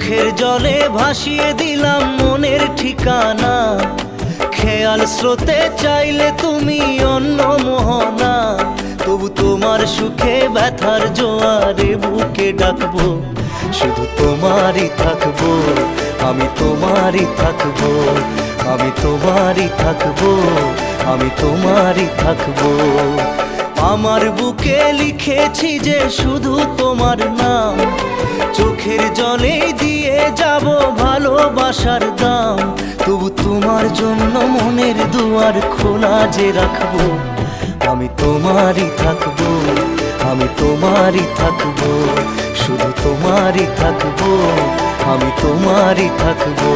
চোখের জলে ভাসিয়ে দিলাম মনের ঠিকানা, খেয়াল স্রোতে চাইলে তুমি অন্য মোহনা। তবু তোমার সুখে ব্যথার জোয়ারে বুকে ডাকবো, শুধু তোমারই থাকবো, আমি তোমারই থাকবো, আমি তোমারই থাকবো, আমি তোমারই থাকবো। আমার বুকে লিখেছি যে শুধু তোমার নাম, চোখের জলে দিয়ে যাব ভালোবাসার দাম। তবু তোমার জন্য মনের দুয়ার খোলা যে রাখবো, আমি তোমারই থাকবো, আমি তোমারই থাকবো, শুধু তোমারই থাকবো, আমি তোমারই থাকবো।